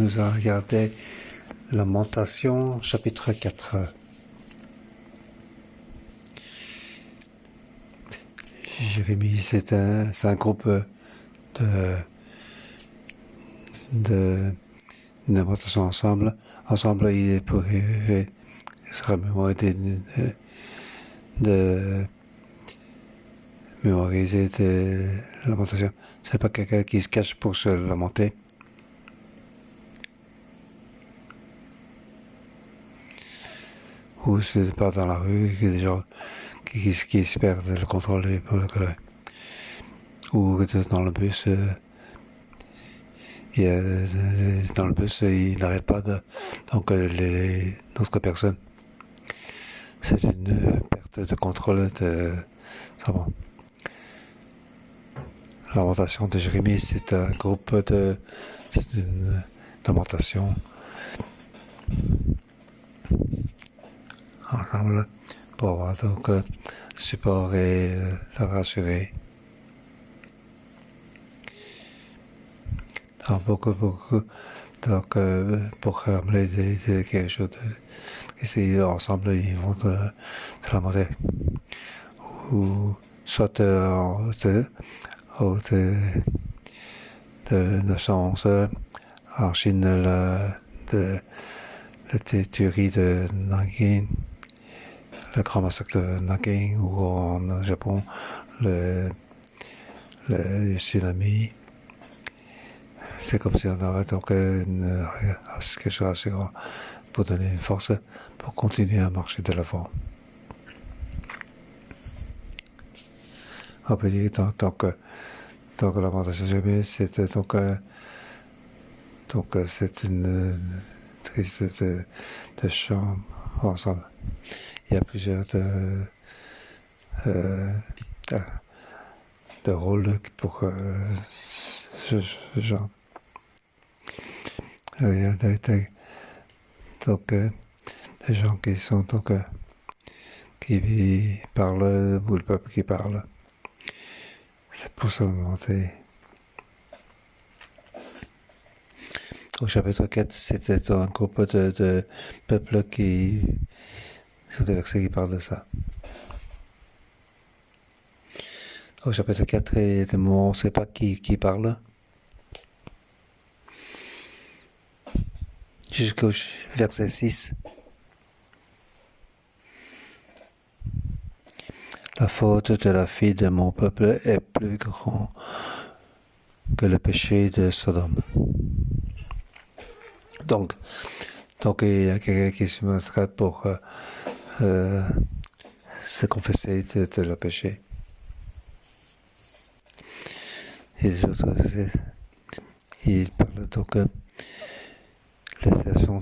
nous allons regarder Lamentation, chapitre 4. Jérémie, c'est un groupe de lamentation ensemble. Ensemble, il pourrait se remémorer de mémoriser des lamentations. C'est pas quelqu'un qui se cache pour se lamenter. Ou c'est pas dans la rue, il y a des gens qui se perdent le contrôle ou dans le bus. Dans le bus, il n'arrête pas donc les d'autres personnes. C'est une perte de contrôle ça va. La lamentation de Jérémie, c'est un groupe c'est une lamentation ensemble pour avoir donc support et la rassurer. Alors, beaucoup, donc pour ramener quelque chose, ici ensemble ils vont se lamenter. Ou soit de naissance en Chine, la tuerie de Nanking, le grand massacre de Nanking, ou en Japon, le tsunami. C'est comme si on avait donc quelque chose rassurant pour donner une force pour continuer à marcher de l'avant. On peut dire donc la lamentation de Jérémie, c'est donc c'est une triste de chant ensemble. Il y a plusieurs de rôles pour ce genre. Il y a des gens qui sont qui parlent, ou le peuple qui parle. C'est pour se lamenter. Au chapitre 4, c'était un groupe de peuples qui sont des versets qui parlent de ça. Au chapitre 4, il y a des moments où on ne sait pas qui parle. Jusqu'au verset 6. La faute de la fille de mon peuple est plus grande que le péché de Sodome. Donc il y a quelqu'un qui se mettra pour se confesser de le péché. Et les autres, il parle donc la situation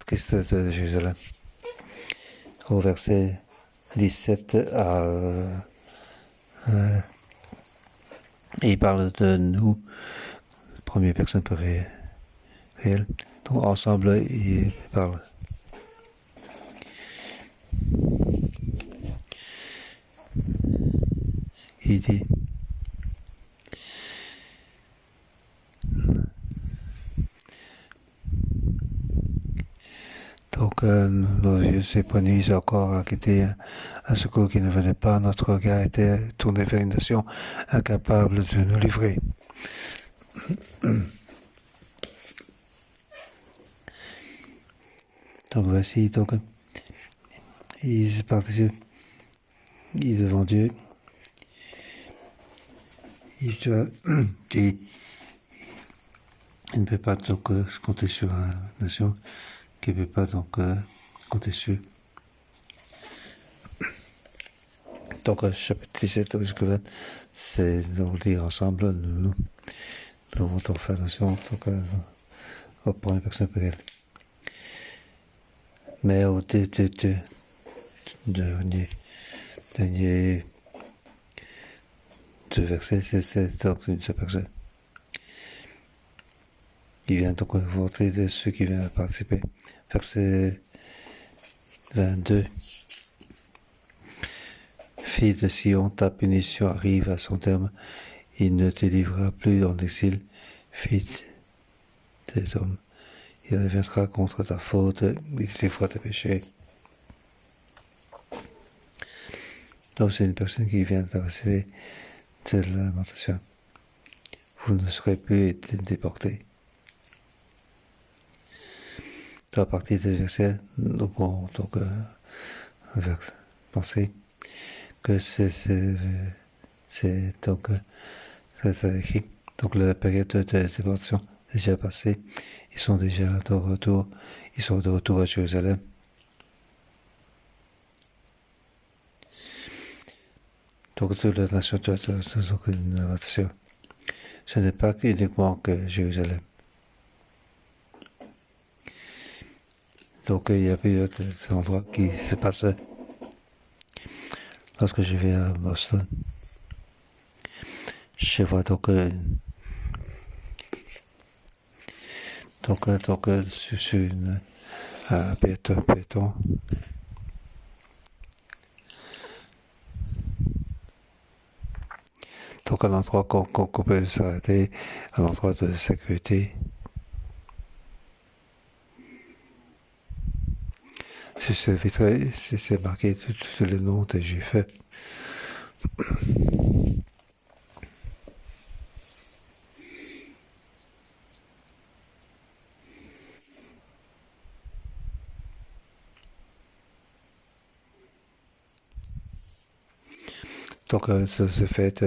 triste de Jérusalem. Au verset 17 il parle de nous, première personne réelle. Donc ensemble, il parle. Il dit donc nos yeux s'épanouissent encore à quitter un secours qui ne venait pas. Notre regard était tourné vers une nation incapable de nous livrer. Donc voici, il participe, il est devant Dieu. Il ne peut pas compter sur une nation qui ne peut pas compter sur. Donc chapitre 17 jusqu'à 20, c'est donc dire ensemble, nous devons faire attention aux premières personnes réelles. Mais au dernier deux versets, c'est donc une seule personne. Il vient donc voter de ceux qui viennent participer. Verset 22. Fille de Sion, ta punition arrive à son terme. Il ne te livrera plus en exil. Fille des hommes. Il reviendra contre ta faute, il t'effraie tes péchés. Donc c'est une personne qui vient t'avertir de la lamentation. Vous ne serez plus déportés. À partir des versets, nous pouvons donc penser que c'est donc ça écrit. Donc la période de déportation est déjà passée. Ils sont déjà de retour. Ils sont de retour à Jérusalem. Donc toute la nation doit donc une invitation. Ce n'est pas uniquement que Jérusalem. Donc il y a plusieurs endroits qui se passent lorsque je vais à Boston. Je vois donc sur une péton. Donc un endroit qu'on peut s'arrêter, un endroit de sécurité. Sur ce vitrail, c'est marqué tout le nom des Juifs. Donc ça se fait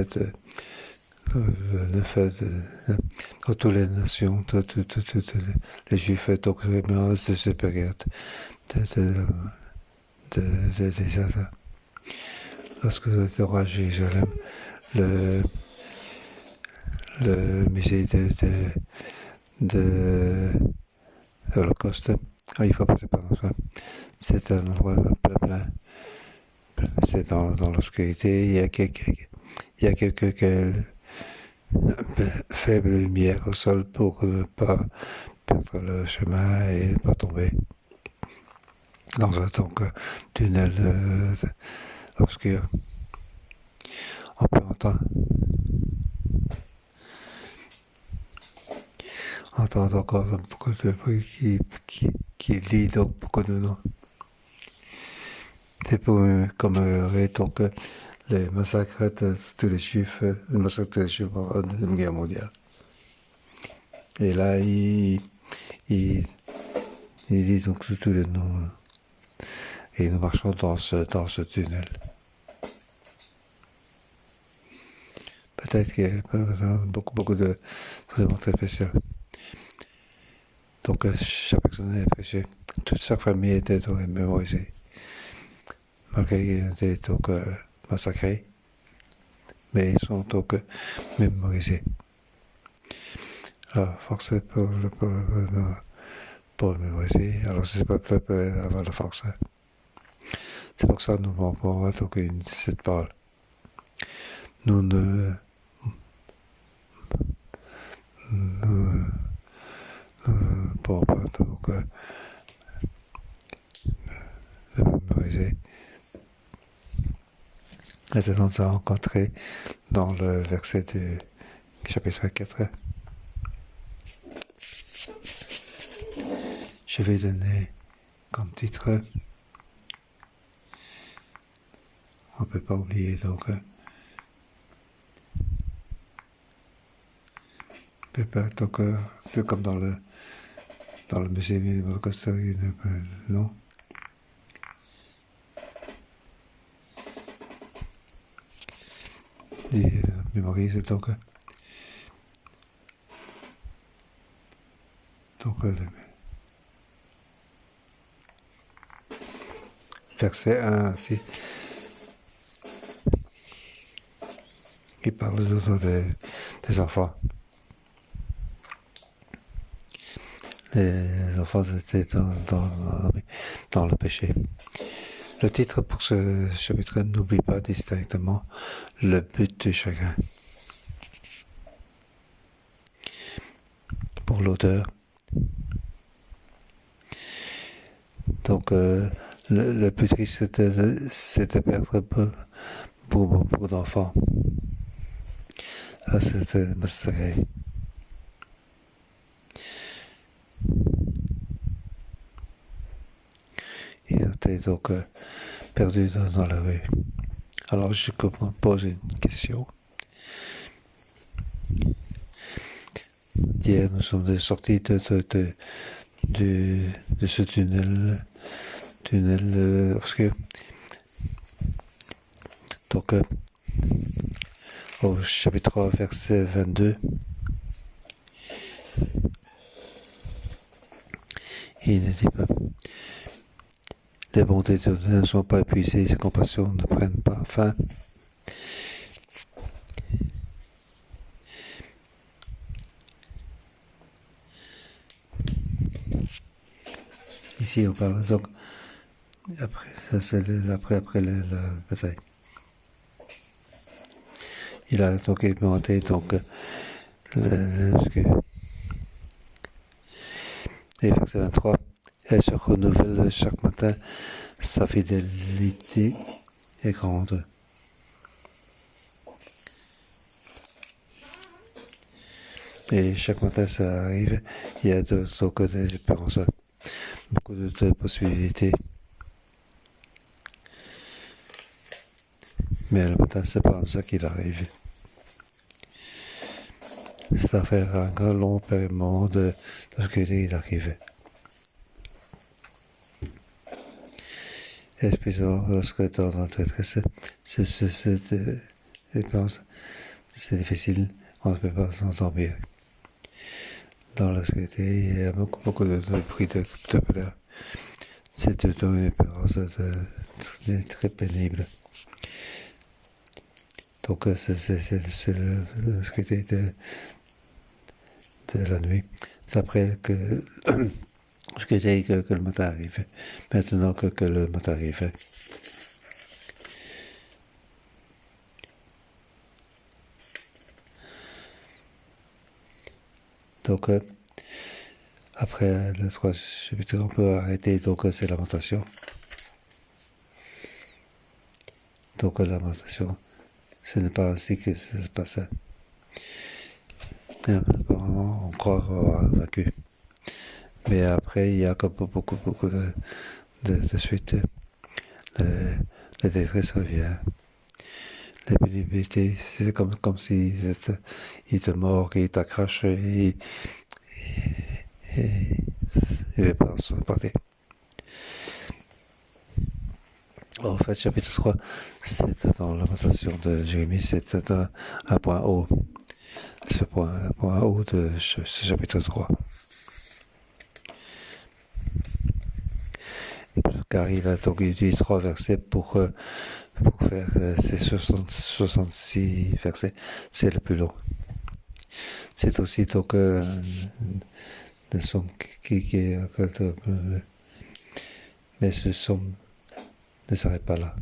le fait de toutes les nations, toutes les Juifs, donc vraiment de cette période des assassins. Lorsque j'étais à Jérusalem, le musée de l'Holocauste, il faut passer par là. C'est un endroit plein. C'est dans l'obscurité, il y a quelques faibles lumières au sol pour ne pas perdre le chemin et ne pas tomber dans un tunnel obscur. On peut entendre encore beaucoup de bruit qui lit donc beaucoup de noms. C'est pour commémorer donc les massacres de tous les Juifs, le massacre des Juifs en Deuxième Guerre mondiale. Et là, il lit donc tous les noms. Et nous marchons dans ce tunnel. Peut-être qu'il y a beaucoup de vraiment très spécial. Donc chaque personne est appréciée. Toute sa famille était donc mémorisée. Malgré qu'ils étaient donc massacrés, mais ils sont donc mémorisés. Alors, force pour mémoriser, alors c'est pas le peuple avoir la force. C'est pour ça que nous manquons donc cette parole. Nous ne pouvons pas donc le mémoriser. Maintenant, nous allons rencontrer dans le verset du chapitre 4. Je vais donner comme titre, on ne peut pas oublier donc, c'est comme dans le musée de l'Holocauste, non? Et mémorise donc verset 1 ainsi. Il parle des enfants. Les enfants étaient dans le péché. Le titre pour ce chapitre n'oublie pas distinctement le but de chacun. Pour l'auteur. Donc, le plus triste, c'est de perdre beaucoup d'enfants. Là, c'était massacré. était donc perdu dans la rue. Alors je pose une question. Hier, nous sommes sortis de ce tunnel obscur. Donc, au chapitre 3, verset 22, il ne dit pas: les bontés de Dieu ne sont pas épuisées, ses compassions ne prennent pas fin. Ici, on parle donc après, ça c'est après la bataille. Il a donc augmenté donc et verset 23, elle se renouvelle chaque matin, sa fidélité est grande. Et chaque matin ça arrive, il y a donc des espérances, beaucoup de possibilités. Mais le matin, c'est pas comme ça qu'il arrive. C'est à faire un grand long paiement de ce qu'il arrivait. Et puis lorsque tu es dans la détresse, c'est difficile, on ne peut pas s'endormir. Dans la société, il y a beaucoup de bruit de pleurs. C'est une expérience très pénible. Donc c'est le côté de la nuit. C'est après que je disais que le matin arrivait. Maintenant que le matin arrivait. Donc après le 3 chapitre, on peut arrêter donc ces lamentations. Donc la lamentation, ce n'est pas ainsi que ça se passe. Apparemment, on croit avoir vaincu. Mais après, il y a beaucoup de suite. La détresse revient. La pénibilité, c'est comme si il te mord, il t'accroche et il va pas s'en partir. En fait, chapitre 3, c'est dans la lamentation de Jérémie, c'est un point haut. Ce point haut de ce chapitre 3. Car il a donc utilisé 3 versets pour faire ces 66 versets. C'est le plus long. C'est aussi donc le somme qui mais ce somme ne s'arrête pas là.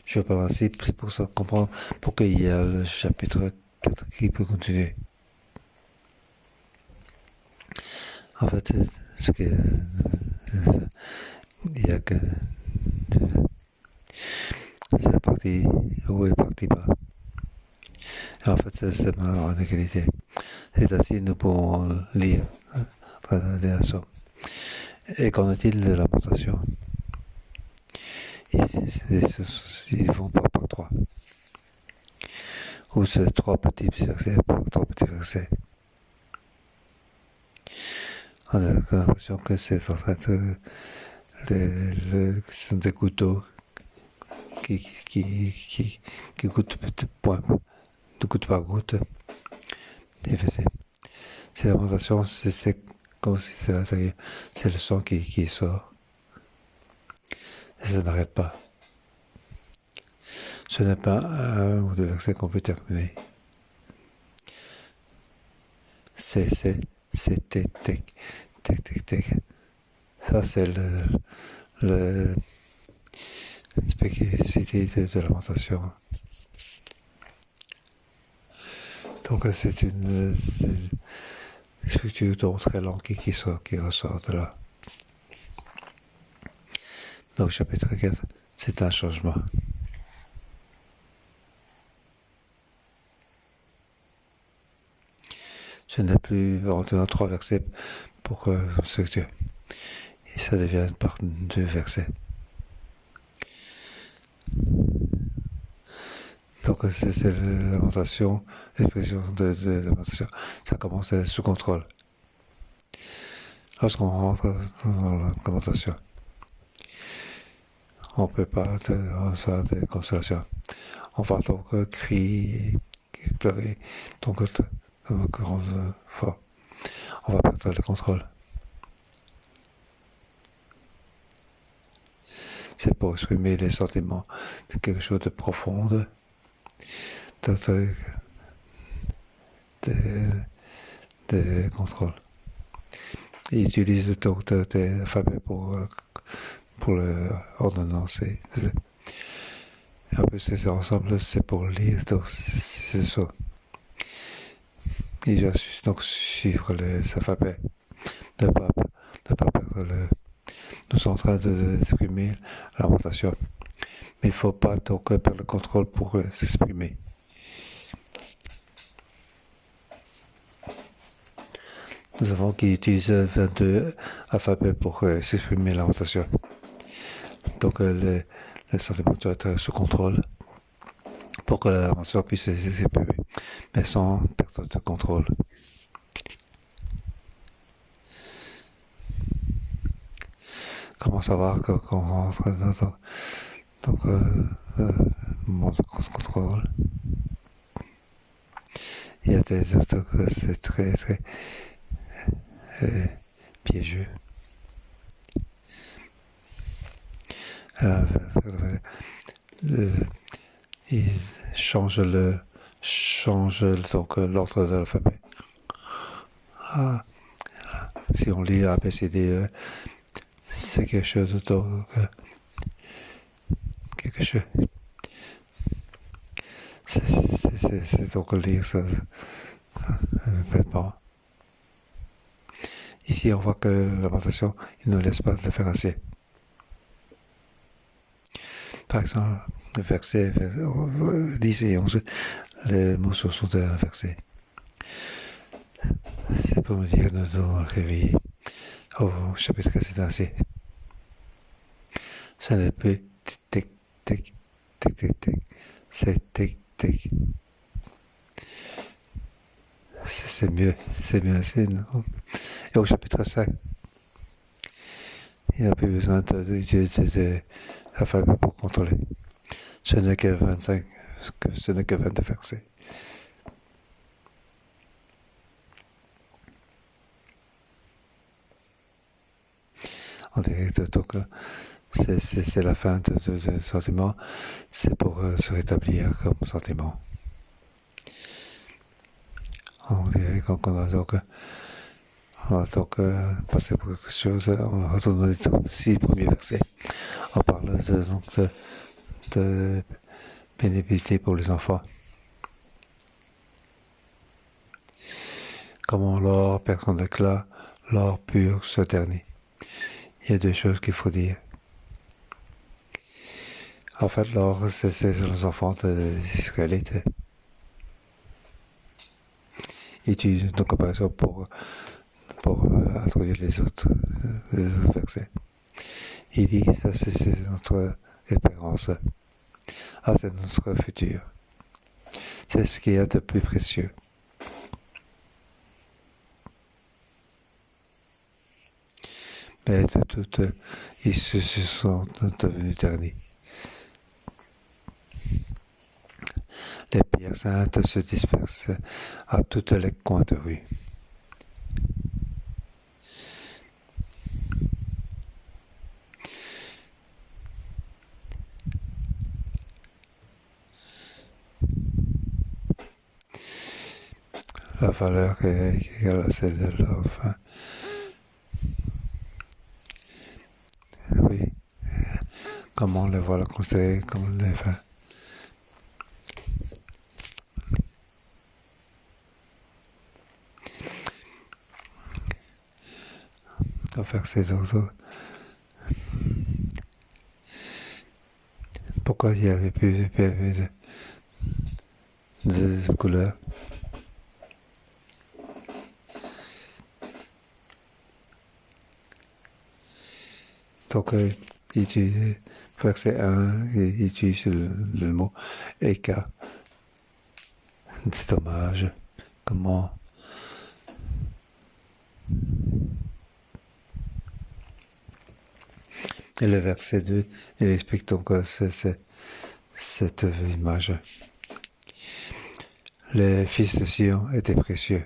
Je parle ainsi pour ça comprendre pourquoi il y a le chapitre 4 qui peut continuer. En fait, ce que il y a que c'est parti haut et parti bas. Et en fait, c'est en égalité. C'est ainsi nous pouvons lire la somme. Et qu'en est-il de la lamentation? Ils vont pas par 3. Ou c'est 3 petits versets par 3 petits versets. On a l'impression que c'est en train de ce sont des couteaux qui goûtent de goutte par goutte. C'est lamentation, c'est comme si c'est à l'intérieur, c'est le sang qui sort. Et ça n'arrête pas. Ce n'est pas un ou deux versets qu'on peut terminer. C'est tic. Ça, c'est le spécificité de lamentation. Donc, c'est une structure donc très longue qui ressort de là. Donc, chapitre 4, c'est un changement. Je n'ai plus en 3 versets pour structurer. Et ça devient une part du verset. Donc c'est la lamentation, l'expression de lamentation. Ça commence à être sous contrôle. Lorsqu'on rentre dans la lamentation, on ne peut pas recevoir des consolations. On va donc crier, pleurer, donc grand fort. On va perdre le contrôle. C'est pour exprimer les sentiments de quelque chose de profond, de contrôle. Il utilise donc des alphabets pour l'ordonnancer. Un peu ces ensembles, c'est pour lire, donc c'est ça. Il doit donc suivre les alphabets de pas perdre nous sommes en train d'exprimer la lamentation. Mais il ne faut pas donc perdre le contrôle pour s'exprimer. Nous avons qui utilise 22 alphabets pour s'exprimer la lamentation. Donc les sentiments doivent être sous contrôle pour que la lamentation puisse s'exprimer, mais sans perdre de contrôle. Comment savoir qu'on rentre dans le moment de contrôle? Il y a des autres que c'est très piégeux. Il change donc l'ordre de l'alphabet. Si on lit A, B, C, D, E, c'est quelque chose donc quelque chose. C'est donc lire ça ne pas. Ici, on voit que la lamentation, il ne laisse pas de différencier. Par exemple, le verset 10 et 11, les mots sont inversés. C'est pour me dire de nous réveiller au chapitre précédent. Ça ne peut tic, tic, tic, tic, tic. C'est tic, tic. C'est mieux, non? Et au chapitre 5, il n'y a plus besoin d'utiliser l'alphabet pour contrôler. Ce n'est que 25, ce n'est que 22 versets. On dirait donc c'est la fin de sentiment, c'est pour se rétablir comme sentiment. On dirait qu'on a donc passer pour quelque chose, on retourne aux 6 premiers versets. On parle de pénibilité pour les enfants. Comment l'or perd son éclat, l'or pur se ternit. Il y a deux choses qu'il faut dire. En fait, l'or, c'est les enfants d'Israélites. Ils utilisent une comparaison pour introduire les autres versets. Il dit, ça c'est notre espérance. C'est notre futur. C'est ce qu'il y a de plus précieux. Mais ils se sont devenus ternis. Les pierres saintes se dispersent à tous les coins de rue. La valeur est égale à celle de l'or. Oui. Comment on les voit considérer comme les vins. On va faire ces autres. Pourquoi il n'y avait plus de couleurs? Donc, il utilise, verset 1, il utilise le mot Eka. C'est dommage. Comment? Et le verset 2, il explique donc cette image. Les fils de Sion étaient précieux.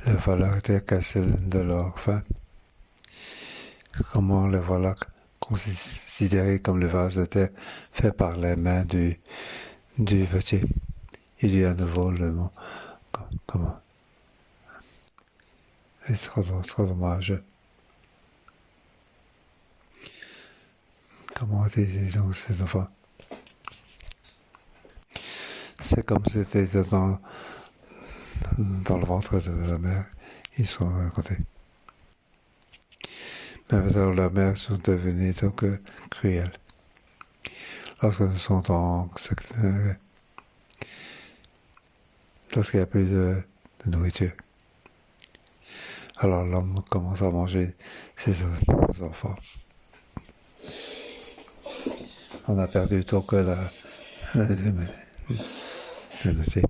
La valeur était qu'à celle de leur fin. Comment le voilà considéré comme le vase de terre fait par les mains du petit. Il dit à nouveau le mot. Comment? C'est trop dommage. Comment étaient donc ces enfants? C'est comme si c'était dans le ventre de la mère. Ils sont à côté. Mais alors la mère sont devenus donc cruels. Lorsqu'ils sont lorsqu'il n'y a plus de nourriture. Alors l'homme commence à manger ses enfants. On a perdu donc le métier.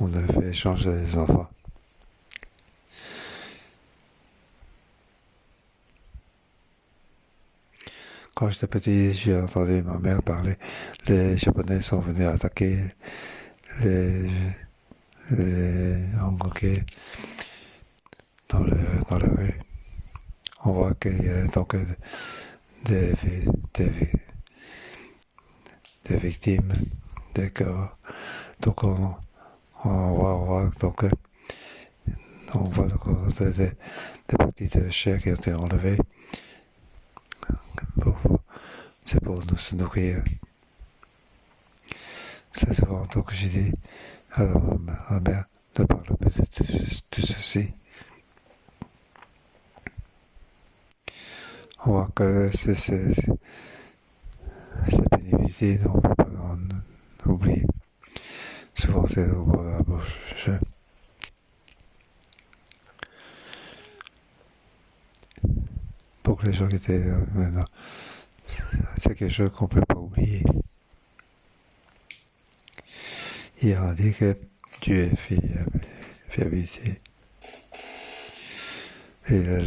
On a fait échanger les enfants. Quand j'étais petit, j'ai entendu ma mère parler. Les Japonais sont venus attaquer les Hongkongais dans la rue. On voit qu'il y a donc des victimes, des corps. Donc on voit donc des parties de chair qui ont été enlevées. C'est pour nous se nourrir. C'est souvent donc j'ai dit à ma mère de parler de tout ceci. On voit que ces pénibilités, on ne peut pas en oublier. Souvent c'est au bord de la bouche. Pour les gens qui étaient maintenant, c'est quelque chose qu'on ne peut pas oublier. Il a dit que Dieu est fiabilité. Et le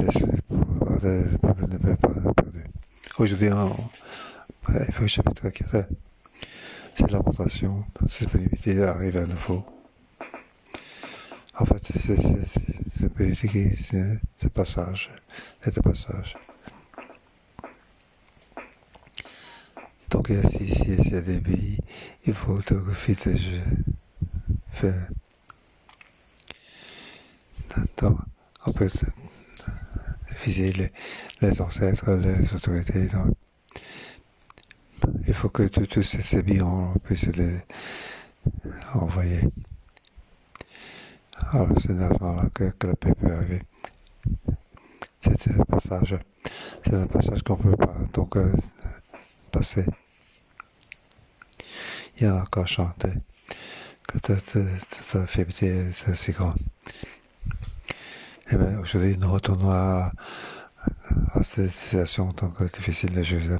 peuple ne peut pas perdu. Aujourd'hui, il faut chapitre 4. C'est lamentation, cette pénibilité arrive à nouveau. En fait, c'est politique, c'est passage. C'est un passage. Donc, s'il y a des pays, il faut tout faire. Donc, on peut viser les ancêtres, les autorités. Donc, il faut que tous ces bilans, on puisse les envoyer. Alors, c'est à ce moment-là que la paix peut arriver. C'est un passage qu'on ne peut pas donc passer. Il y a encore chanté que ta faiblesse est si grande. Et bien aujourd'hui, nous retournons à cette situation donc difficile de Jérusalem.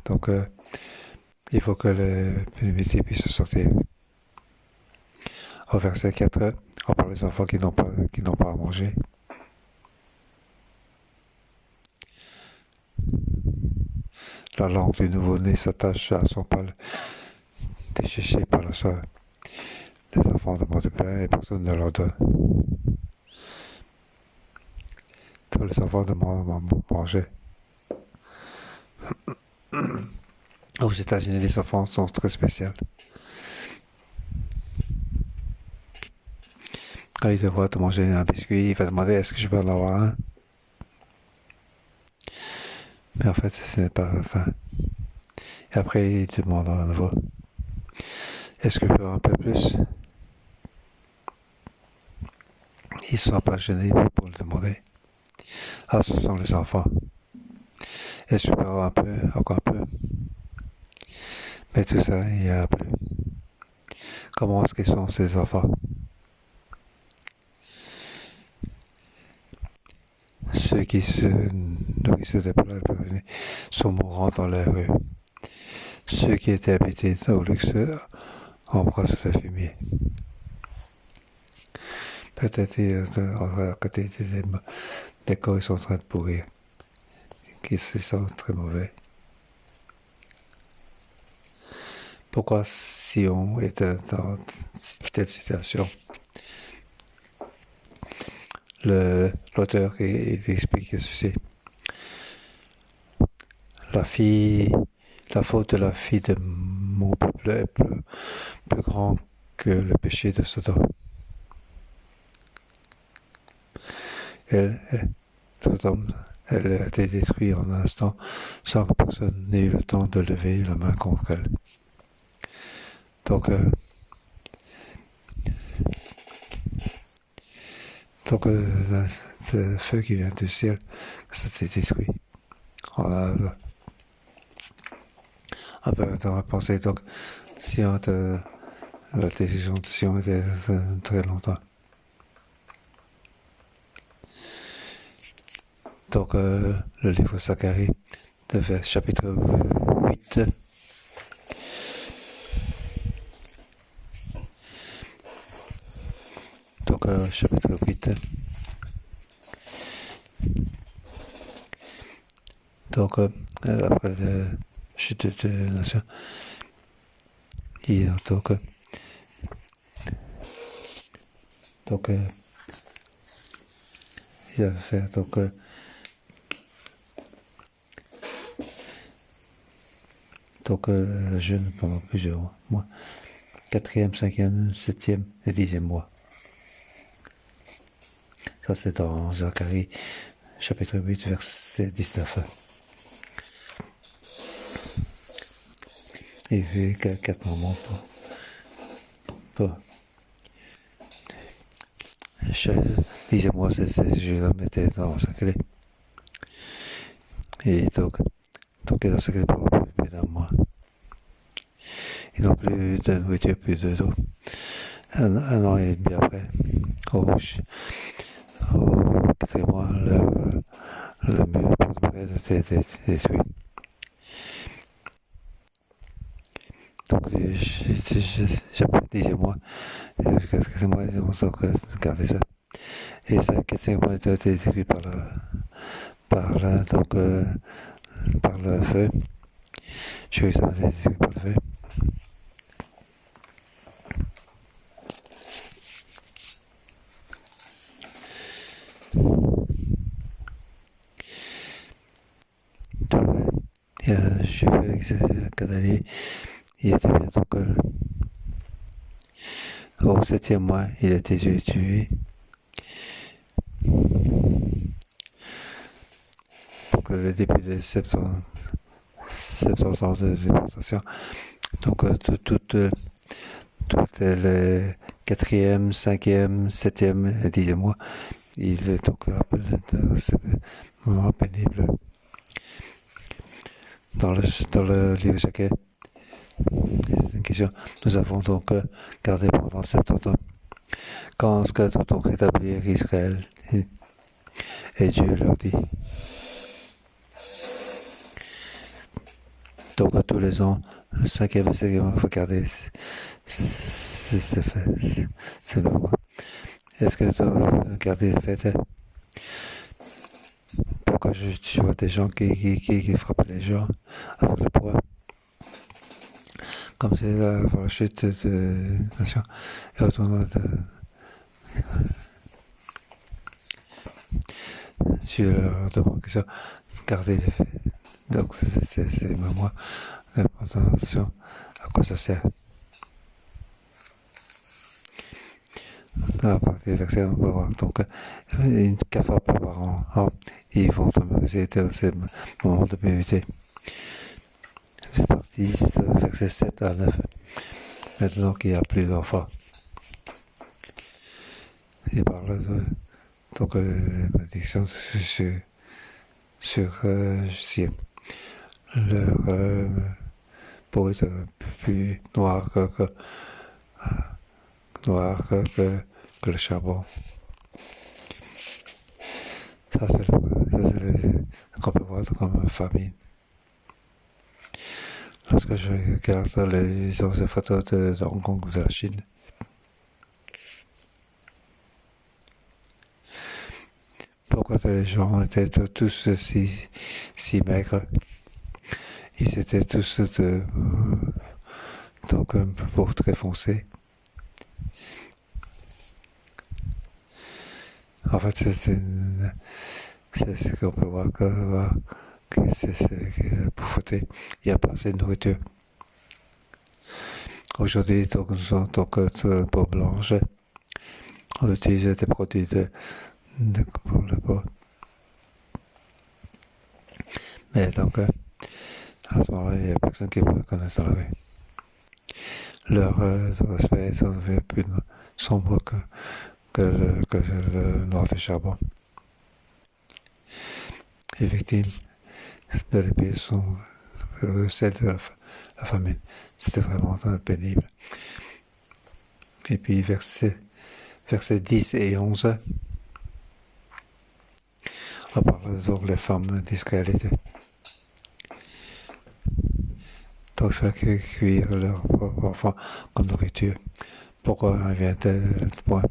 Donc, il faut que les pénibilités puissent sortir. Au verset 4, on parle des enfants qui n'ont pas à manger. La langue du nouveau-né s'attache à son palais, déchiché par la soeur. Les enfants demandent du pain et personne ne leur donne. Tous les enfants demandent à manger. Aux États-Unis, les enfants sont très spéciaux. Quand il te voit te manger un biscuit, il va demander est-ce que je peux en avoir un? Mais en fait, ce n'est pas la fin. Et après, il te demande à nouveau est-ce que je peux avoir un peu plus? Ils ne sont pas gênés pour le demander. Ah, ce sont les enfants. Est-ce que je peux avoir un peu, encore un peu? Mais tout ça, il n'y a plus. comment est-ce qu'ils sont ces enfants. Ceux qui se nourrissaient de plats sont mourants dans la rue. Ceux qui étaient habités au luxe embrassent le fumier. Peut-être à côté des corps, ils sont en train de pourrir, qui se sentent très mauvais. Pourquoi si on était dans telle situation, l'auteur il explique ceci. La faute de la fille de mon peuple est plus grand que le péché de Sodome. Sodome, elle a été détruite en un instant sans que personne n'ait eu le temps de lever la main contre elle. Donc ce feu qui vient du ciel, ça s'est détruit. On va penser, donc, si la décision de Sion était très longtemps. Donc, le livre Zacharie, chapitre 8. Donc, chapitre 8. Donc, après la chute de la nation, et donc il a fait le jeûne pendant plusieurs mois, 4e, 5e, 7e et 10e mois. Ça c'est dans Zacharie, chapitre 8, verset 19. Il y a eu 4 moments pour chaque 10e mois, ces jeux-là mettaient dans Zacharie. Et donc il a Zacharie pendant plus d'un mois. Ils n'ont plus de nourriture, plus d'eau. Un an et demi après, au 4e mois, le mur a été détruit. Donc, j'ai pas 10e mois, le 4e mois, ils ont gardé ça. Et ça, 4e mois, a été détruit par le feu. Jérusalem a été détruit par le feu. Il y a un chef canadien, il était bien donc au 7e mois, il a été tué. Donc le début de 70 ans de déportation. Donc toutes les 4e, 5e, 7e et 10e mois, il est donc rappelé de ce moment pénible. Dans le livre Zacharie, c'est une question. Nous avons donc gardé pendant 70 ans. Quand est-ce que doit-on rétablir Israël? Et Dieu leur dit. Donc tous les ans, le 5e et 6e, il faut garder ces moments. Est-ce que tu as gardé les fêtes? Pourquoi je vois des gens qui frappent les gens avec le poids? Comme c'est avant la chute de la nation et au tournoi de je leur demande que ça, garder les faits. Donc c'est moi, l'importation, à quoi ça sert. À partir des versets, on va voir donc une 4 fois par an, ils vont tomber, c'était ces moments de PVT. C'est parti, verset 7 à 9. Maintenant qu'il n'y a plus d'enfants. Il parle de donc les malédictions sur si leur peau est plus noire que noir que le charbon. Ça, c'est ce qu'on peut voir comme famine. Lorsque je regarde les photos de Hong Kong ou de la Chine, pourquoi les gens étaient tous si maigres? Ils étaient tous donc un peu très foncés. En fait, c'est ce qu'on peut voir que c'est pauvreté. Il n'y a pas assez de nourriture. Aujourd'hui, donc, nous sommes donc peau blanche. On utilise des produits pour le peau. Mais donc, à ce moment-là, il n'y a personne qui peut connaître dans la rue. Leur aspect est plus sombre que le noir de charbon. Les victimes de l'épée sont celles de la famine. C'était vraiment pénible. Et puis versets 10 et 11, on parle donc des femmes d'Israël. Donc il faut cuire leurs propres enfants comme nourriture. Pourquoi vient-elle point?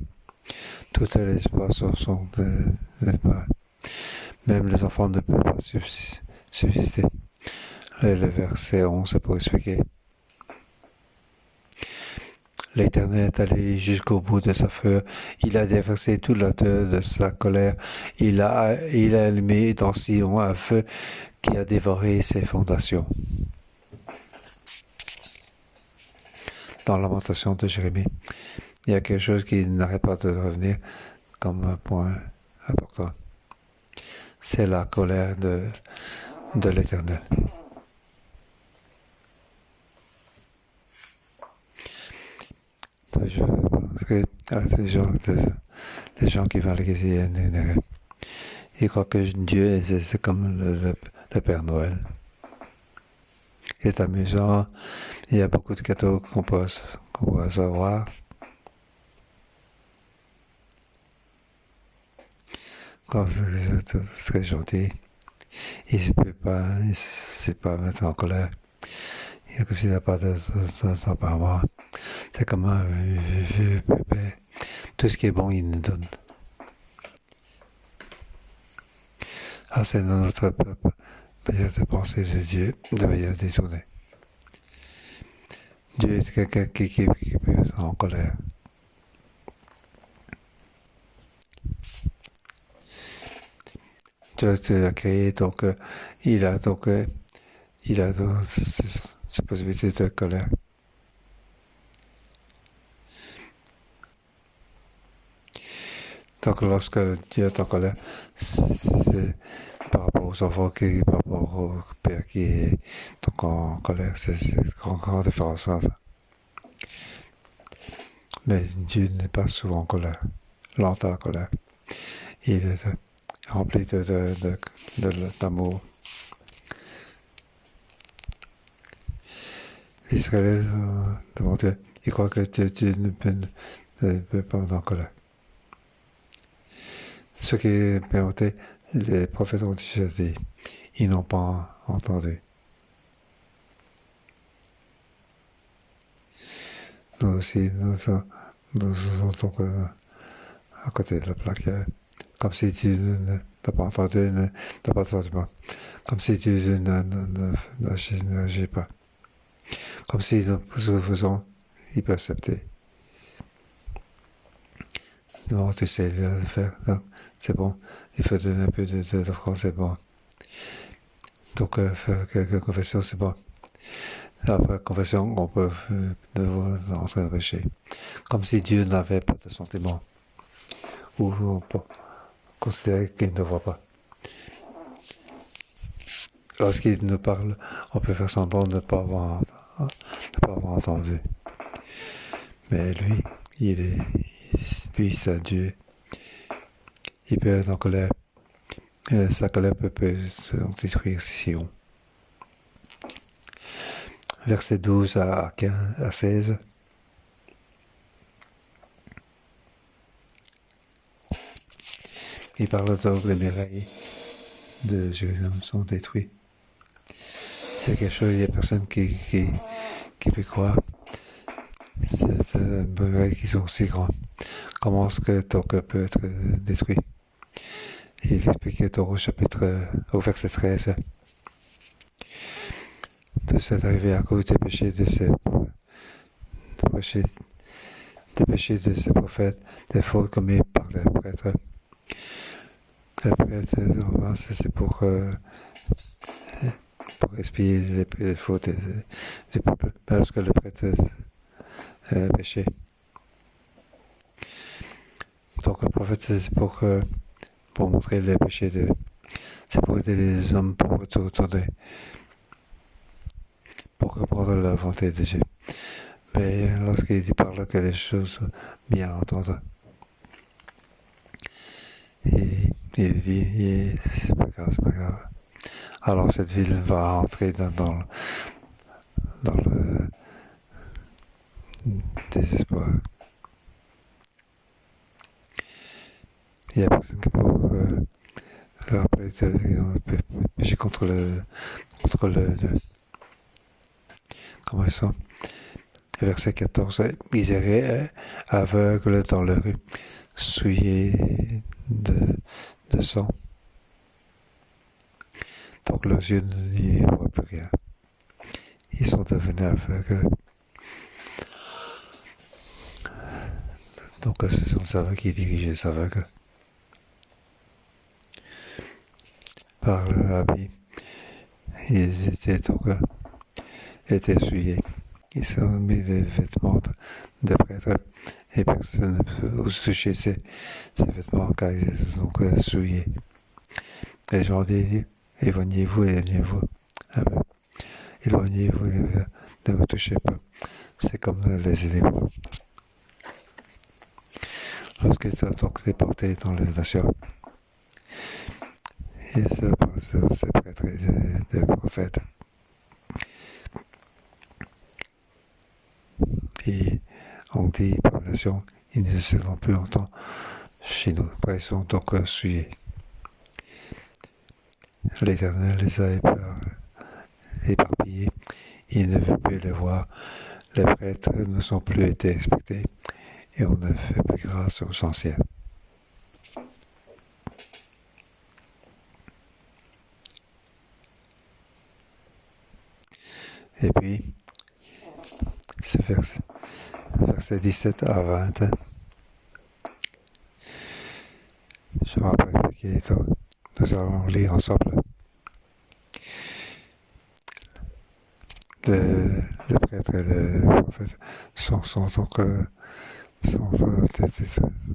Toutes les poissons sont même les enfants ne peuvent pas subsister. Le verset 11 pour expliquer. L'Éternel est allé jusqu'au bout de sa feu. Il a déversé toute la terre de sa colère. Il a allumé dans Sion un feu qui a dévoré ses fondations. Dans la lamentation de Jérémie, il y a quelque chose qui n'arrête pas de revenir comme un point important. C'est la colère de l'Éternel. Je pense que les gens qui vont à l'église, ils croient que Dieu, c'est comme le Père Noël. Il est amusant. Il y a beaucoup de cadeaux qu'on peut savoir. Quand c'est très gentil, il ne sait pas mettre en colère. Il y a comme s'il n'a pas de tempérament. C'est comme un vieux bébé. Tout ce qui est bon, il nous donne. Ah, c'est notre manière de penser de Dieu, de manière détournée. Dieu est quelqu'un qui peut être en colère. Dieu a créé, donc il a cette possibilité de colère. Donc lorsque Dieu est en colère, c'est par rapport aux enfants, par rapport au père qui est donc en colère, c'est une grande différence. Ça. Mais Dieu n'est pas souvent en colère, lent à la colère. Il est rempli d'amour. Israël devant Dieu, il croit que Dieu ne peut pas être en colère. Ce qui est permetté, les prophètes ont dit, ils n'ont pas entendu. Nous aussi, nous sommes donc à côté de la plaque, comme si Dieu n'a pas entendu, n'a pas entendu, comme si Dieu n'agit pas, comme si nous faisons, il peut accepter. Non, tu sais le faire, c'est bon, il faut donner un peu d'offrande, c'est bon. Donc, faire quelques confessions, c'est bon. Après la confession, on peut entrer dans le péché. Comme si Dieu n'avait pas de sentiment. Ou on peut considérer qu'il ne voit pas. Lorsqu'il nous parle, on peut faire semblant de ne pas avoir entendu. Mais lui, c'est un Dieu. Il peut être en colère. Sa colère peut détruire Sion. Verset 12 à 16. Il parle donc les murailles de Jérusalem sont détruites. C'est quelque chose, il n'y a personne qui peut croire. C'est murailles qui sont si grandes. Comment est-ce que ton cœur peut être détruit? Il explique donc au verset 13. Tout ça est arrivé à cause des péchés de ces prophètes, des fautes commises par les prêtres. Le prêtre, normalement, c'est pour expier les fautes du peuple, parce que le prêtre a péché. Donc le prophète, c'est pour montrer les péchés c'est pour aider les hommes pour retourner, pour comprendre la volonté de Dieu. Mais lorsqu'il parle que les choses bien à entendre, il dit, c'est pas grave. Alors cette ville va entrer dans le désespoir. Il n'y a personne qui peut rappeler péché contre le comment ils sont. Verset 14, ils erraient aveugles dans la rue, souillés de sang. Donc leurs yeux n'y voient plus rien. Ils sont devenus aveugles. Donc ce sont les aveugles qui dirigent les aveugles. Par le habit, ils étaient donc étaient souillés. Ils ont mis des vêtements de prêtres et personne ne peut toucher ces vêtements car ils sont souillés. Les gens disent, éloignez-vous, éloignez-vous, ne me touchez pas. C'est comme les éléments. Lorsqu'ils sont donc déportés dans les nations, ils se parlent ces prêtres et des prophètes. Et on dit par la nation, ils ne seront plus longtemps chez nous. Ils sont donc souillés. L'Éternel les a éparpillés. Il ne veut plus les voir. Les prêtres ne sont plus été respectés. Et on ne fait plus grâce aux anciens. Et puis, ce verset 17 à 20, je me rappelle que nous allons lire ensemble. Le prêtre et le prophète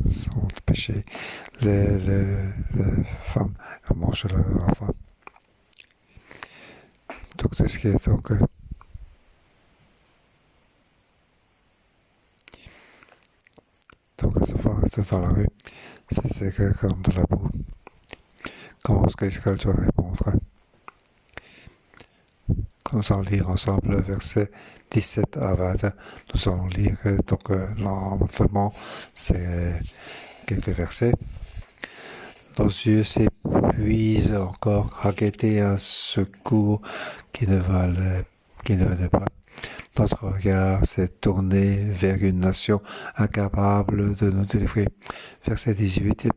sont péchés. Les femmes mangent leurs enfants. Donc tout ce qui est donc les enfants restent dans la rue, c'est comme de la boue. Comment est-ce qu'Israël doit répondre? Nous allons lire ensemble le verset 17 à 20. Nous allons lire donc lentement ces quelques versets. Nos yeux s'épuisent encore à guetter un secours qui ne venait pas. Notre regard s'est tourné vers une nation incapable de nous délivrer. Verset 18.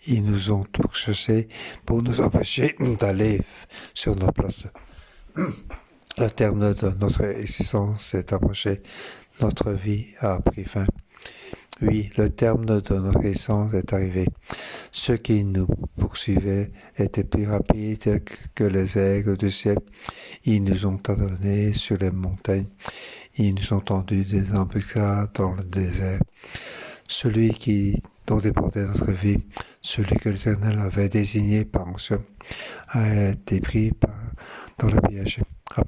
Ils nous ont pourchassés pour nous empêcher d'aller sur nos places. Le terme de notre existence s'est approché. Notre vie a pris fin. Oui, le terme de notre existence est arrivé. Ceux qui nous poursuivaient étaient plus rapides que les aigles du ciel. Ils nous ont abandonnés sur les montagnes. Ils nous ont tendu des embuscades dans le désert. Celui dont dépendait notre vie, celui que l'Éternel avait désigné par onction, a été pris dans le piège. À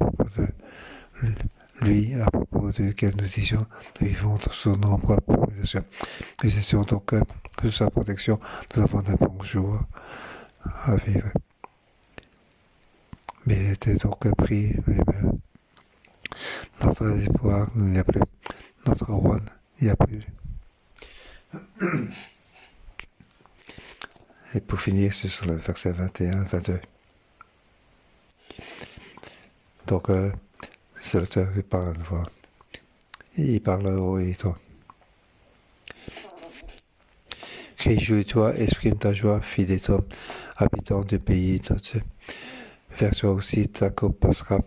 propos duquel nous disions, nous vivons sous nos propres populations. Nous étions donc sous sa protection, nous avons un bon jour à vivre. Mais il était donc pris lui-même. Notre espoir n'y a plus. Notre roi n'y a plus. Et pour finir, c'est sur le verset 21-22. Donc, c'est l'auteur qui parle une fois. Il parle au Héton. Réjouis-toi, exprime ta joie, fille des hommes, habitant du pays. Vers toi aussi ta coupe passera,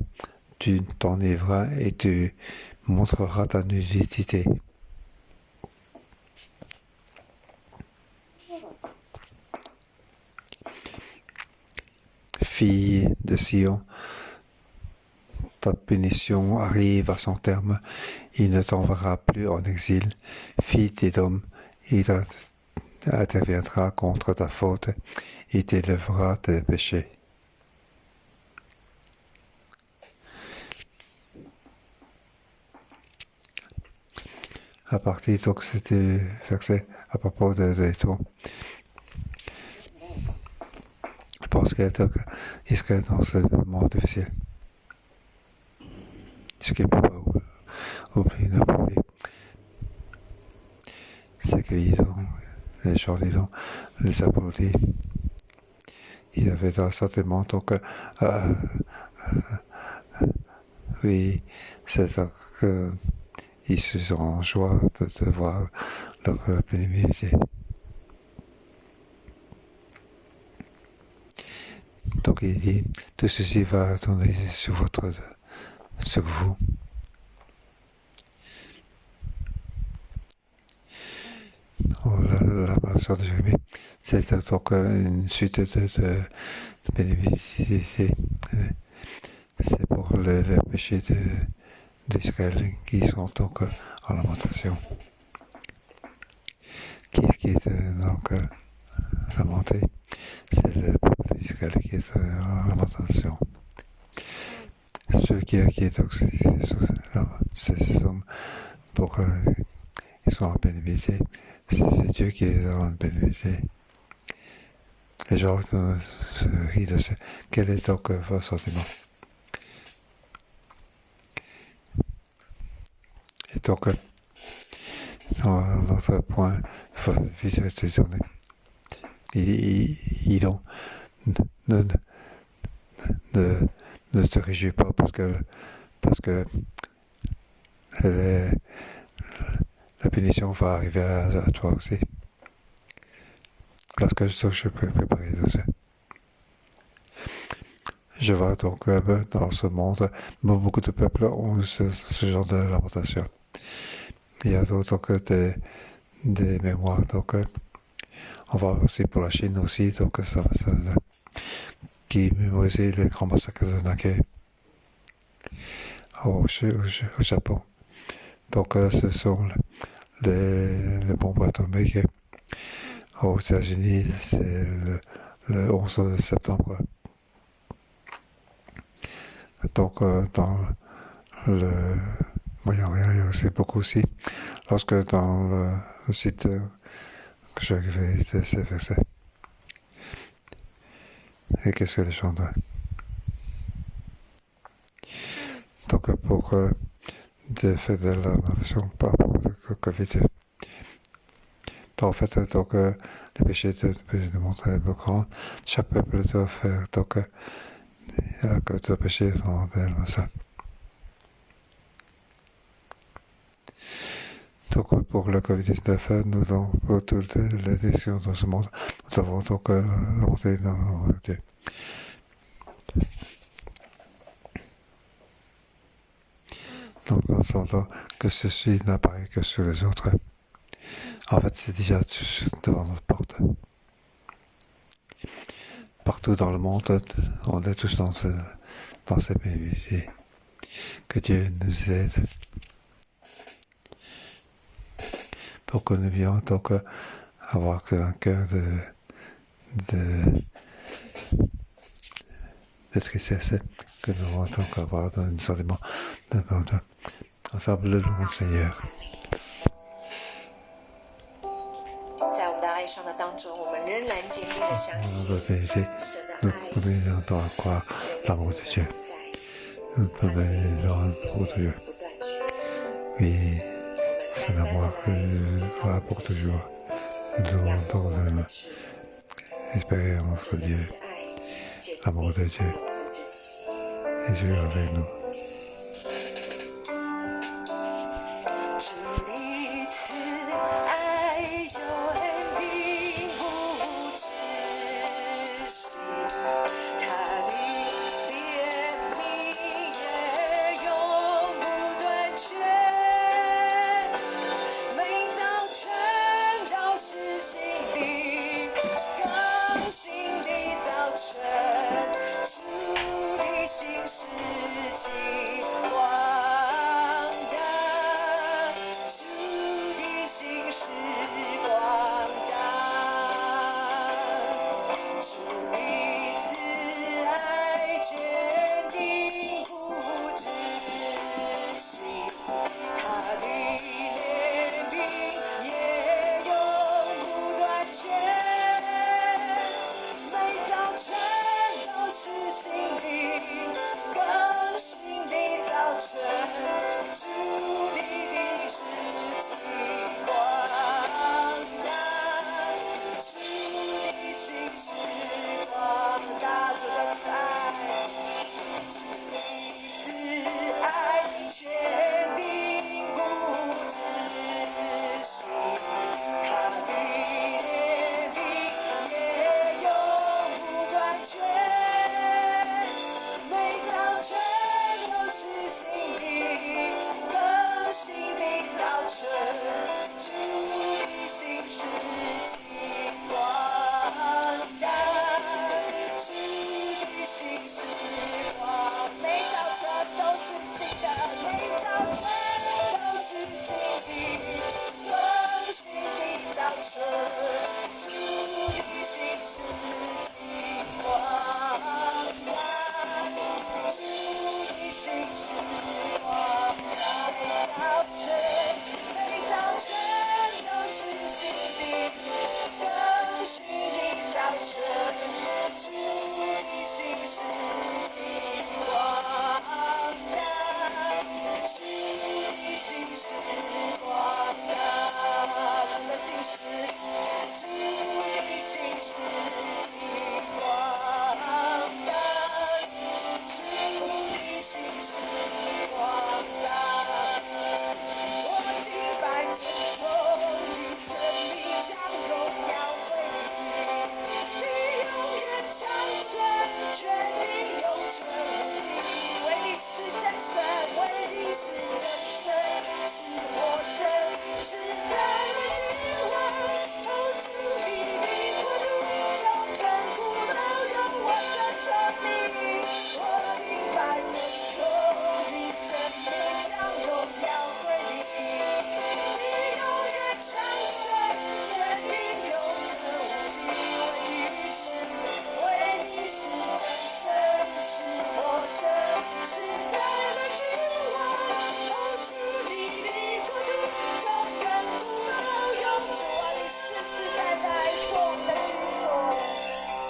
tu t'enivreras et tu montreras ta nudité. Fille de Sion, ta punition arrive à son terme, il ne t'enverra plus en exil. Fille d'Édom, il interviendra contre ta faute, il t'élèvera tes péchés. À partir donc c'était verset à propos de Édom. Je pense qu'il serait dans ce moment difficile. Ce qu'il ne peut pas oublier, c'est que les gens d'Édom les applaudissent. Il avait un sentiment, donc, oui, c'est donc ils se sont en joie de voir leur pénibilité. Donc il dit, tout ceci va tomber sur vous. La malédiction de Jérémie, c'est donc une suite de pénibilité. C'est pour les péchés d'Israël qui sont donc en lamentation. Qui est donc lamenté, c'est le peuple d'Israël qui est en lamentation. Ceux qui est donc c'est pour ils sont en pénibilité, c'est Dieu qui est en pénibilité. Les gens se rient de ça. Quel est donc votre sentiment? Et donc, dans notre point visuel de journée, ils ne te réjouis pas parce que la punition va arriver à toi aussi. Lorsque je peux préparer de ça. Je vois donc dans ce monde, beaucoup de peuples ont ce genre de lamentation. Il y a d'autres des mémoires, donc on va aussi pour la Chine aussi, donc ça qui mémorisait les grands massacres de Nagai au Japon. Donc ce sont les bombes atomiques. Aux États-Unis, c'est le 11 septembre. Donc dans le Moyen-Orient, il y a aussi beaucoup aussi. Lorsque dans le site que j'arrivais, c'était ces versets. Et qu'est-ce que les gens doivent? Donc pour faire de la lamentation par rapport au Covid. En fait, donc, les péchés de montrer est grand. Chaque peuple doit faire donc que le péché dans ça. Donc pour le Covid-19, nous avons pour toutes les décisions dans ce monde, nous avons donc la montée dans Dieu. Donc nous entendons que ceci n'apparaît que sur les autres. En fait, c'est déjà devant notre porte. Partout dans le monde, on est tous dans cette pénibilité. Que Dieu nous aide pour que nous puissions donc avoir un cœur de tristesse, que nous allons donc avoir un sentiment d'abandon. Ensemble, le loup Seigneur. 在我们的哀伤的当中，我们仍然坚定的相信神的 Nous 爱 pouvons croire l'amour de Dieu. Nous pouvons l'amour de Dieu. 不断去。 Oui, c'est l'amour que va pour toujours. Nous devons donc Espérons que Dieu, l'amour de Dieu, est toujours avec nous.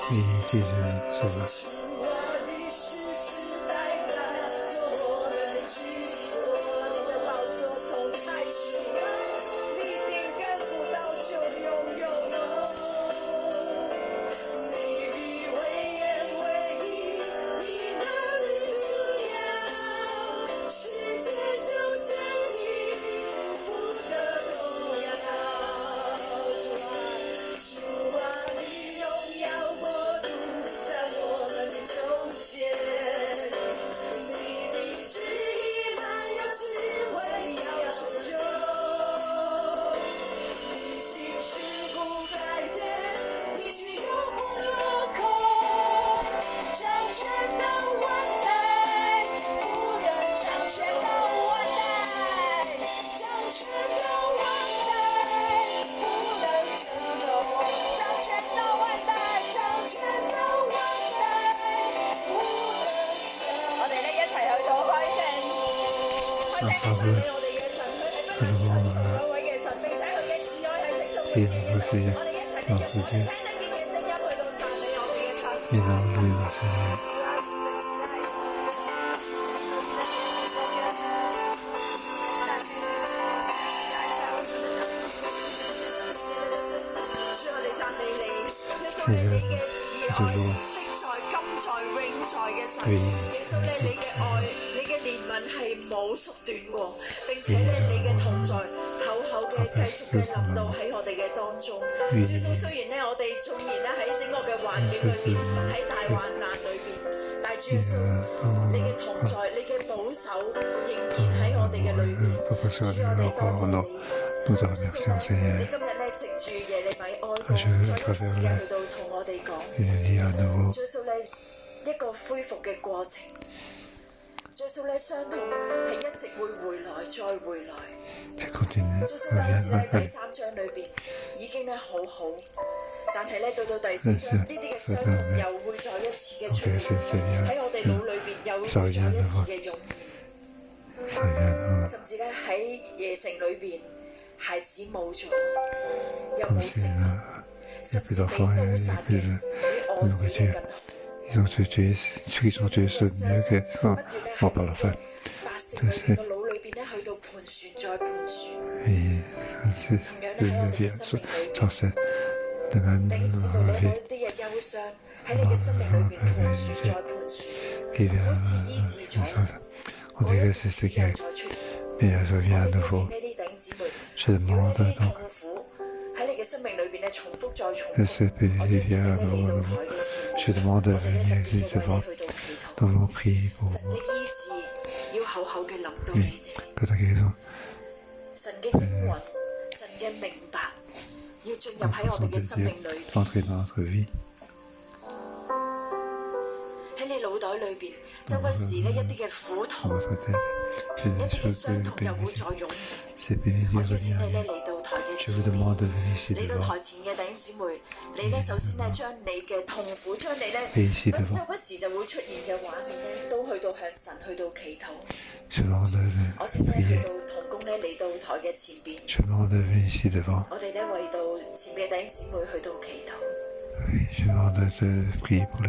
你继续说吧。穌咧，你嘅慈愛昔在、今在、永在嘅神，耶穌咧，你嘅愛、你嘅憐憫係冇縮短過，並且咧，你嘅同在厚厚嘅繼續嘅臨到喺我哋嘅當中。耶穌雖然咧，我哋縱然咧喺整個嘅環境裏邊，喺大患難裏邊，但係主耶穌，你嘅同在、你嘅保守仍然喺我哋嘅裏邊。主，我哋多謝你。Nous te remercions, Seigneur. 你今日咧，藉住耶利米哀歌，再一次嘅去到同我哋講，耶穌咧一個恢復嘅過程。耶穌咧傷痛係一直會回來再回來。耶穌好似喺第3章裏邊已經咧好好，但係咧到到第4章呢啲嘅傷痛又會再一次嘅出現喺我哋腦裏邊，又會再一次嘅湧現，甚至咧喺夜城裏邊。孩子冇咗，又冇食物，甚至被刀殺嘅，比餓死嘅更好。Ils ont tué ceux qui ont tué ceux mieux que morts par la faim. 百姓裏邊個腦裏邊咧，去到盤旋再盤旋。同樣咧喺我哋嘅生命裏邊，頂次對你嗰啲嘅憂傷喺你嘅生命裏邊盤旋再盤旋，好似醫治咗，嗰一次又再出現。Je demande donc喺你嘅生命裏邊咧，重複再重複。Je demande de venir ici devant. Nous allons prier pour 神嘅醫治要厚厚嘅臨到你哋。que ta guérison 神嘅應允、神嘅明白要進入喺我哋嘅生命裏邊。entrer dans notre vie. 喺你腦袋裏邊，周不時咧一啲嘅苦痛，一啲嘅傷痛又會再湧現。我邀請你咧嚟到台嘅前面，嚟到台前嘅弟兄姊妹，你咧首先咧將你嘅痛苦，將你咧周不時就會出現嘅畫面咧，都去到向神去到祈禱。我請你去到同工咧嚟到台嘅前邊，我哋咧為到前面嘅弟兄姊妹去到祈禱。Je demande de prier pour le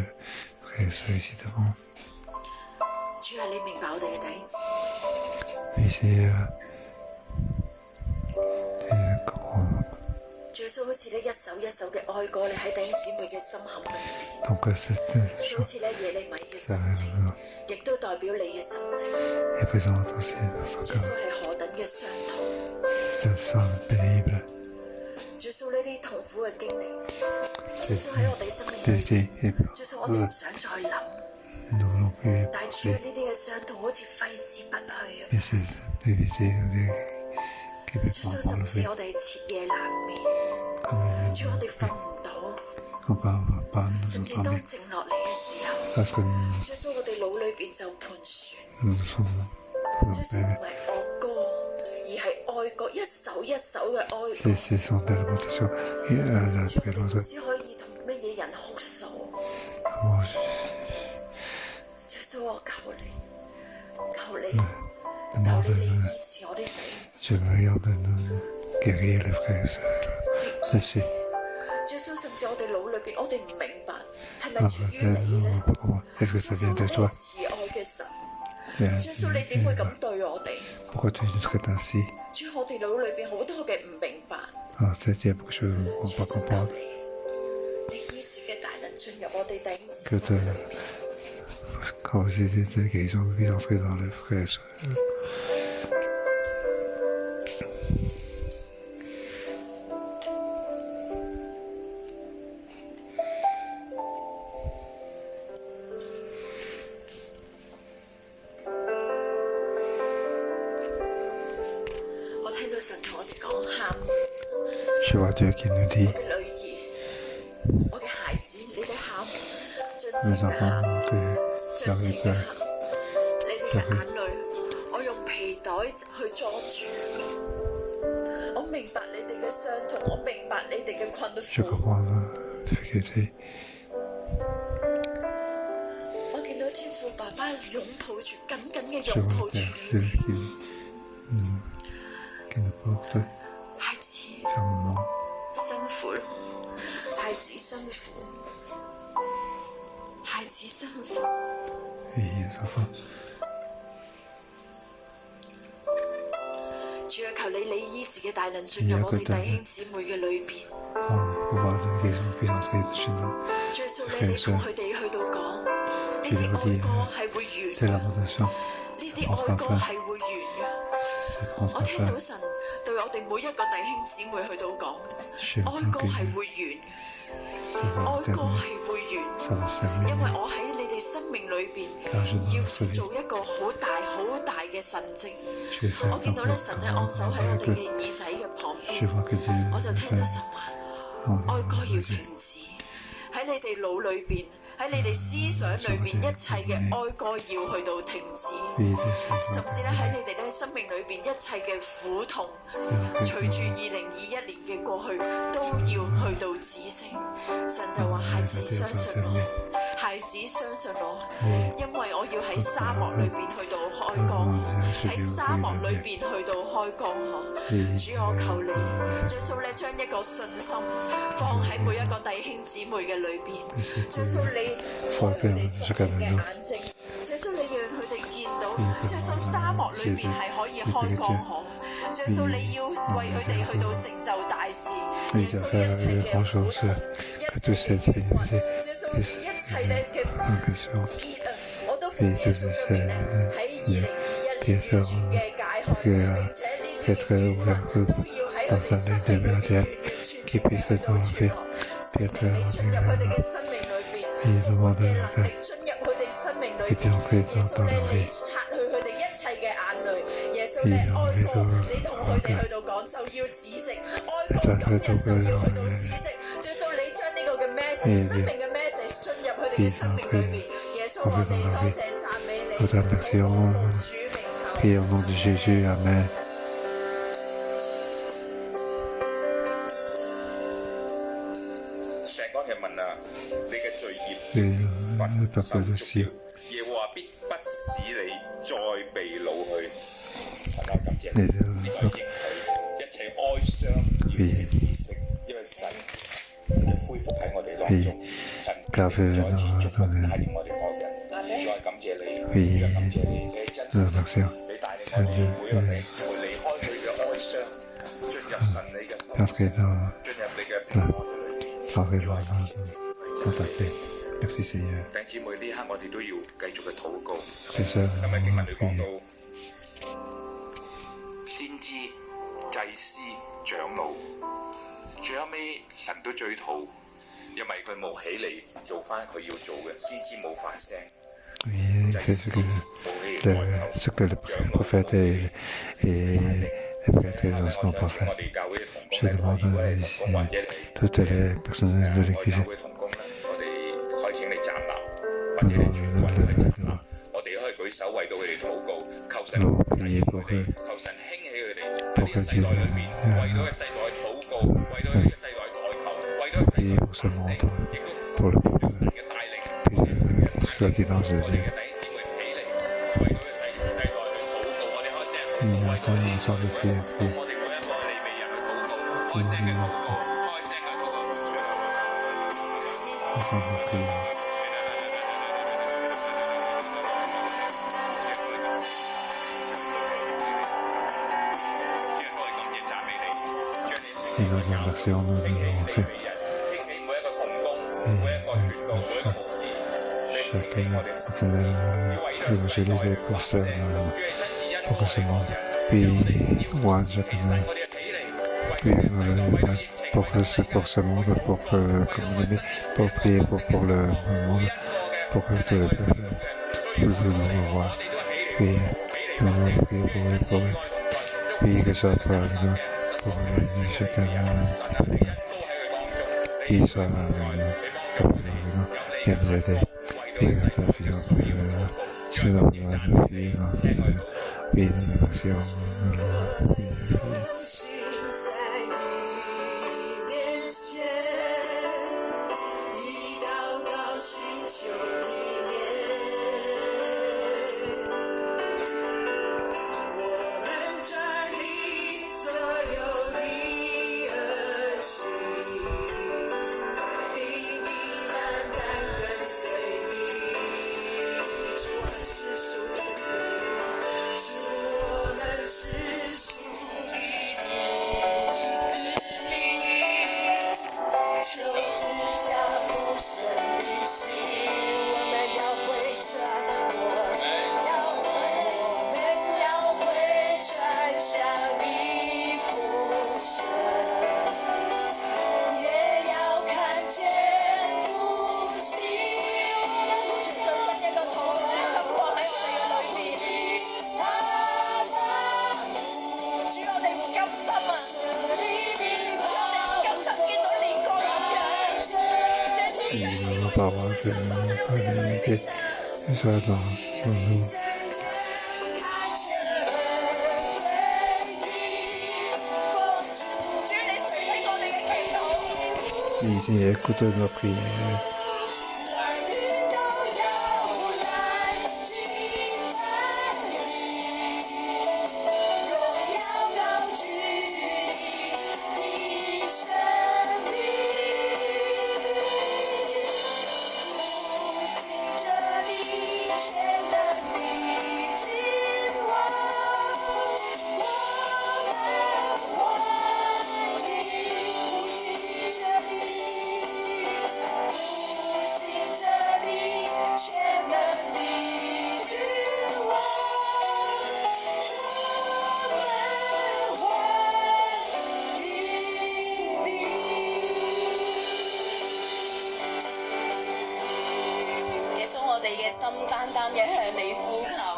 frère et sœur ici devant. 主啊，你明白我哋嘅弟兄姊妹。Oui, Seigneur, tu comprends. 主耶穌好似咧一首一首嘅愛歌，你喺弟兄姊妹嘅心坎裏邊。Donc, cette 就好似咧耶利米嘅心情，亦都代表你嘅心情。est présente aussi dans son 主耶穌 cœur. 係何等嘅傷痛， Ça sent pénible. 主耶穌呢啲痛苦嘅經歷，主 C'est 耶穌喺我哋生命裏邊， vérité et 主耶穌我哋唔想再諗， nous voulons plus 但係主 penser. 呢啲嘅傷痛好似揮之不去啊！ Mais c'est vérité qui peut 主 pas 耶穌甚至 enlever. 我哋徹夜難眠， Comme 主我哋瞓唔到， on ne va pas nous 甚至當 endormir. 靜落嚟嘅時候， Parce que 主耶穌我哋腦裏邊就盤旋。 nous sommes 主耶穌唔係惡歌，而係愛歌，一首一首嘅愛歌。 C'est son lamentation et la 主 prière. 只可以同乜嘢人哭訴？ Moi, 主耶穌，我求你，求你， demande 求你 de 醫治我啲弟兄。 Je veux de nous guérir les frères et sœurs. Merci. 主耶穌，甚至我哋腦裏邊，我哋唔明白係咪 Ah, 出於你咧？ Est-ce que ça vient de 主 toi? 慈愛嘅神， Et 主耶穌，你點會咁對我哋？ pourquoi tu nous traites ainsi? 主，我哋腦裏邊好多嘅唔明白。 Ah, il y a beaucoup de choses que je ne 主 peux 耶 pas 穌，求 comprendre. 你，你醫治嘅大能進入我哋弟兄姊 Que 妹 de, 裏邊。 quand vous êtes de guérison, vous pouvez entrer dans les frères et sœurs. 我聽到神同我哋講喊。 Je vois Dieu qui nous dit, 我嘅女兒，我嘅孩子，你哋喊，盡 mes 情嘅 enfants, 喊， tu 盡情 arrives 嘅 à 喊，你哋嘅眼淚，我用皮袋去裝住。我明白你哋嘅傷痛，我明白你哋嘅困 je 苦。 comprends la difficulté. 我見到天父爸爸擁抱住，緊緊嘅 Je 擁 vois 抱 le 住 Père 你 Ciel 哋， qui nous porte 孩子 fermement. 辛苦咯，孩子辛苦，孩子辛苦。 Et les enfants, 主啊，求你醫治嘅大能進入我哋弟兄姊妹嘅裏邊。 prends pouvoir qu'ils puissent entrer chez nous. Frères et sœurs, tu leur dis, c'est lamentation, ça prendra fin. Ça prendra fin. Je veux que ça va terminer. Ça va se terminer. Car je dois sauver. Je vais faire ton peuple grand. Je vois que Dieu va faire. Vas-y. 喺你哋腦裏邊，喺你哋思想裏邊，一切嘅哀歌要去到停止，甚至咧喺你哋咧生命裏邊一切嘅苦痛，隨住2021年嘅過去，都要去到止息。神就話：孩子相信我，孩子相信我，因為我要喺沙漠裏邊去到開江，喺沙漠裏邊去到開江河。主我求你，耶穌咧將一個信心放喺每一個弟兄姊妹嘅裏邊，耶穌你開佢哋屬靈嘅眼睛，耶穌你讓佢哋見到，耶穌沙漠裏邊係可以開江河，耶穌你要為佢哋去到成就大事，耶穌一切嘅苦痛，耶穌一切嘅不結啊，我都奉耶穌嘅名喺2021年完全嘅解開，並且呢啲都要喺佢哋生命裏邊完全嘅去到傳開，你進入佢哋嘅生命裏邊，嘅能力進入佢哋生命裏邊，耶穌你擦去佢哋一切嘅眼淚，耶穌你哀歌，你同佢哋去到講就要止息，哀歌感恩就要去到止息，耶穌你將呢個嘅 message 生命嘅 message 進入佢哋嘅生命裏邊，耶穌我哋多謝讚美你，我哋merci au nom de Jésus, Amen. 石安嘅問啊，你嘅罪孽罰受足了，耶和華必不使你再被擄去。神啊，感謝你，呢個應許，一切哀傷要止息，因為神嘅恢復喺我哋當中，神再次祝福帶領我哋個人。再感謝你，再感謝你，你真實，你帶領我哋每一個人會離開佢嘅哀傷，進入神你嘅福，進入你嘅平安裏面。Merci Seigneur. 弟兄姊妹，呢刻我哋都要繼續嘅禱告。今日經文裏講到，先知、祭司、長老，最後尾神都追討，因為佢冇起嚟做翻佢要做嘅，先知冇發聲。Oui, ce que le prophète et les prêtres n'ont pas fait. Je demande ici toutes les personnes de l'Église. Nous prions pour eux, pour que Dieu prier pour ce monde, pour le peuple, sous la guidance de Dieu. Et ensemble de prier. Ensemble de prier. Et nous remercions, nous remercions. Chacun évangéliser pour ce monde. Puis, moi, chacun, puis pour ce monde, pour communier, pour prier pour le monde, pour que tout le peuple puisse nous voir. Puis, nous prions pour eux. Puis, que ça parle pour chacun. Puis, ça et nous aider. Et nous il ne va pas avoir que pas l'unité, que ça dans nous. Il écoute nos prières.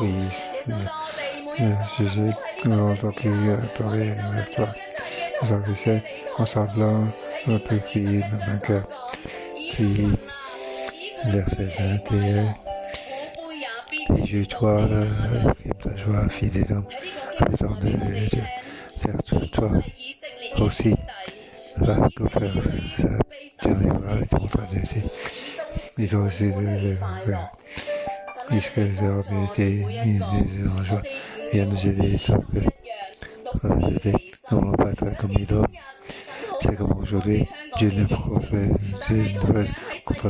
Oui, Jésus, nous entendons parler avec toi. Nous avons ensemble un peu prier dans mon cœur. Puis, verset 21. Réjouis-toi, prime ta joie, fille des hommes, habitant de faire tout toi aussi. Va pour faire ça, tu arriveras avec ton traducteur. Il doit aussi puisque les opportunités, les enjeux viennent nous aider, nous n'allons pas être comme les hommes. C'est comme aujourd'hui, Dieu ne contrôle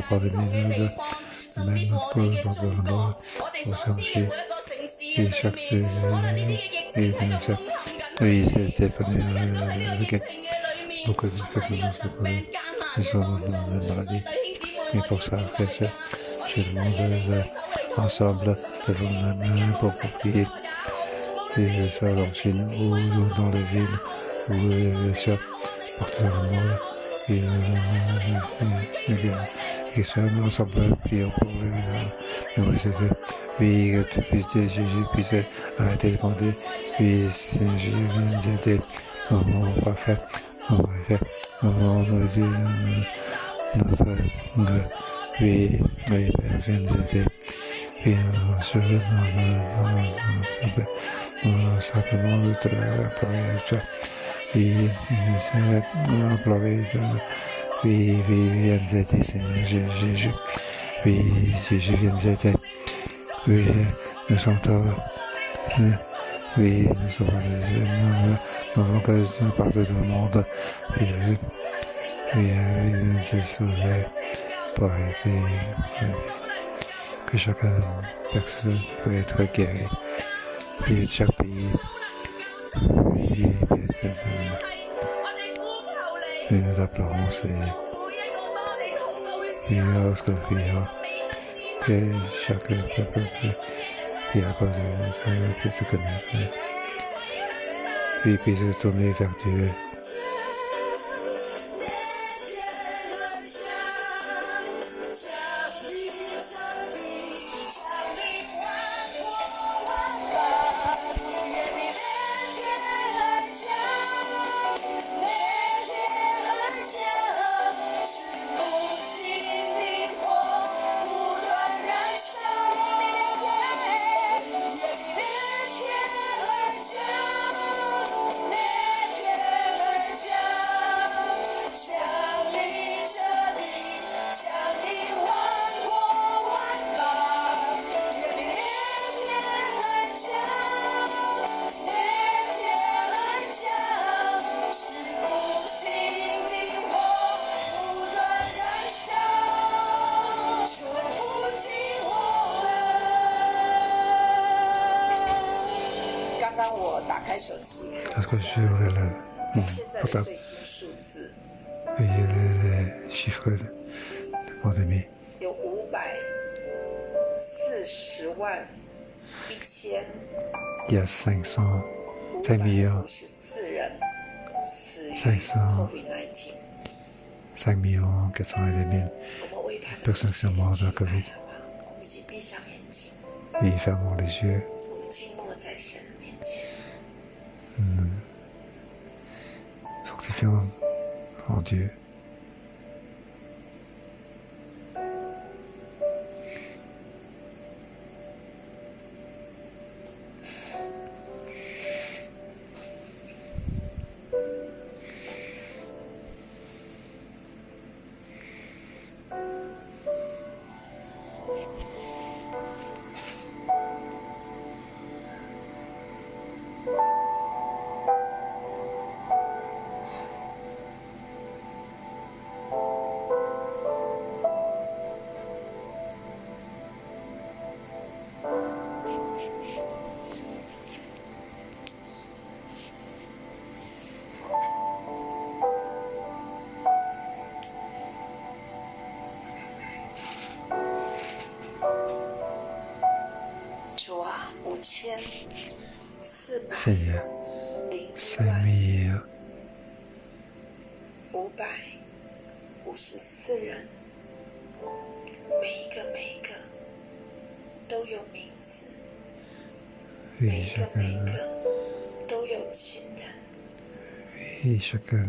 pas de nous, même pour le gouvernement, pour chercher, et chaque oui, c'était pas beaucoup de personnes qui sont dans la maladie, mais pour ça, je demande ensemble de vous-même pour prier. Et ça en Chine ou dans les villes ou ça partout dans le monde. Et ça, ensemble, prions pour les universités. Oui, que tu puisses, Jésus puisse arrêter de demander. Oui, Jésus vient nous aider. On va faire. On va faire. On va notre. Oui, Père, viens nous aider. Et simplement de te parler ça. Et implorer oui, viens nous aider, Seigneur Jésus. Oui, Jésus, viens nous aider. Oui, nous sommes oui, nous sommes partout dans le monde. Oui, nous sauver pour que chaque personne peut être guérie. Et chaque pays, et nous appelons, et lorsque que chaque peuple qui à cause de puisse se connaître, puis puisse se tourner vers Dieu. Lorsque j'ai ouvert mon portable, il y a les chiffres de pandémie. Il y a 5 millions, 5 millions 402 000 personnes qui sont mortes de la Covid. Et fermons les yeux. Fortifions en Dieu. Seigneur, 5554人，每一个都有名字，每一个都有亲人。Oui, chacun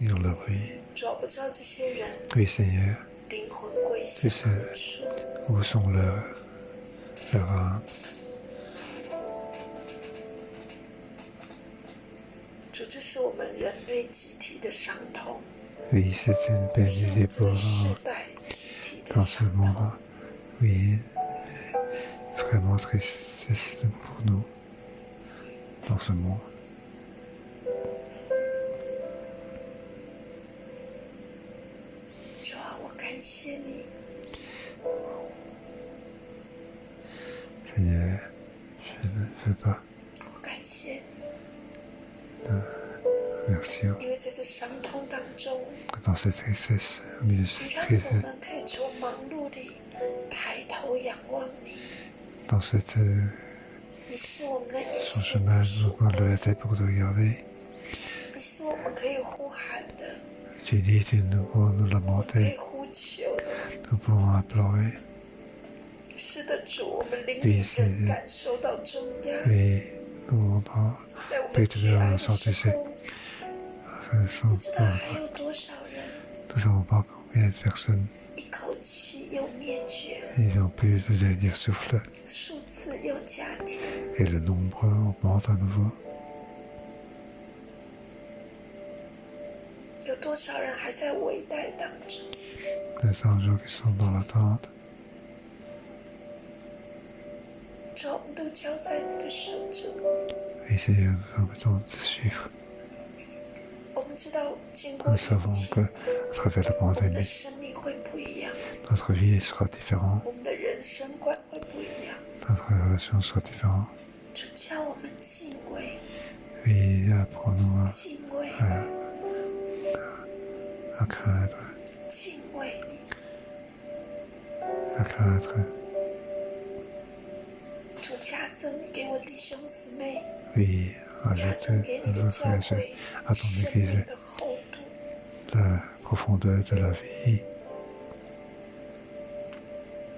dans leur vie. 主，我不知道这些人 Oui, Seigneur, 灵魂归向何处。où sont leurs âmes? 主，这是我们人类集体的伤痛。Oui, c'est une peine du dépôt dans ce monde. Oui, vraiment tristesse pour nous dans ce monde. 主啊，我感谢你。Seigneur, je ne veux pas. 我感谢你。Merci. 因为在这伤痛当中， Dans cette tristesse, au milieu de 你 cette 让 crise, 我们可以从忙碌里抬头仰望你。 dans cette 你是我们的一 son 切 chemin, 的主， nous lève la tête pour te regarder. 你是我们可以呼喊的， Tu dis, tu nous pouvons nous 可以 lamenter, 呼求的。 nous pouvons implorer. 是的，主，我们灵 Oui, 里 c'est 更感受到重压， mais nous entend, 在我 peut 们 te 绝望的 ressentir 时 cette 候， façon. 不知道还有多少人 Nous ne savons pas combien de personnes 一口气又灭绝了， ils ont plus de dernier souffle 数次又加添。 et le nombre augmente à nouveau. 有多少人还在危殆当中？ Les anges qui sont dans l'attente, 主，我们都交在你的手中。 et Seigneur, nous mettons de suivre. 我们知道，经过 Nous 一 savons 切， qu'à travers la 我们的 pandémie, 生命会不一样， notre vie sera différente, 我们的人生观会不一样。 notre relation sera différente. 主叫我们敬畏， Oui, apprenons 敬畏， à craindre, 敬畏你。 à craindre. 主加增给我弟兄姊妹， Oui, 加 ajoute 增给你 à 的 nos 教 frères et sœurs, 会 à ton 生 Église, 命的厚度， la profondeur de la vie.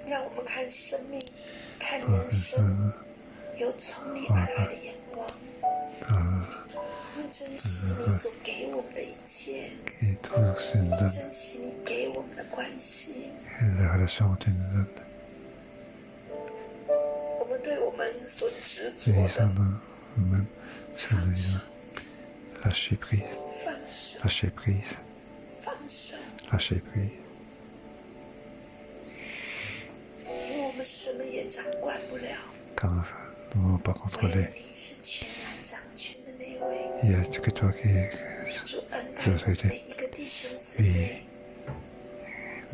让我们看生命、看人生，有从你而来的眼光。我们珍惜你所给我们的一切， Et tout ce que nous donne, 珍惜你给我们的关系。 et la relation que tu nous donnes. 我们对我们所执着 Unis 的 en nous-mêmes, celui-là. Lâcher prise, 放手， lâcher prise, 放手， lâcher prise. 因为我们什么也掌管不了， Car nous ne pouvons pas 唯有 contrôler. 你是全然掌权的那位。 Il n'y a que toi qui 主恩待 je 我 souhaitais. 们每一个弟兄姊妹，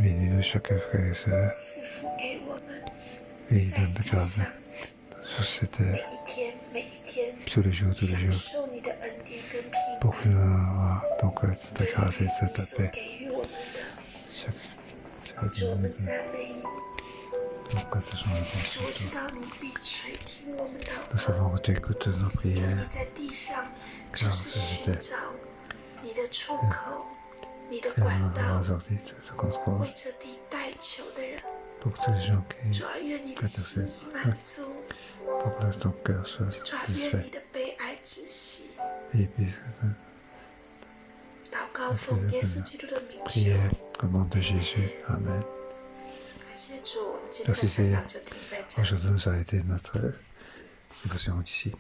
Bénis-nous chacun frère et sœur. 赐福给我们， Oui, 在 donne 地 de grâce 上 sur cette 每一天每一天 tous les jours, 享 tous 受你的恩典跟平 pour 安 que，nous ayons donc ta grâce et 你 ta 所 paix. 给予我们的。 Chaque 主，我 jour, 们赞美你。 donc, quand ce sont les 主，我 bons 知道你必垂听我们祷 nous 告。 savons que tu écoutes nos 你 prières. 在地上就是寻找你的出口，你的 Et 管 nous 道， avons aujourd'hui ce contrôle 为这地代求的人。 pour tous les gens qui 主啊，愿你的心意满足。 pour que ton cœur soit 主啊，愿 satisfait. 你的悲哀止息。 Et puis, 祷告奉耶稣基督的名求。 prière au nom de Jésus. Amen. 感谢主，我们今天的 Merci 分 Seigneur. 享就停在这里。 Aujourd'hui, nous arrêtons notre dévotion d'ici.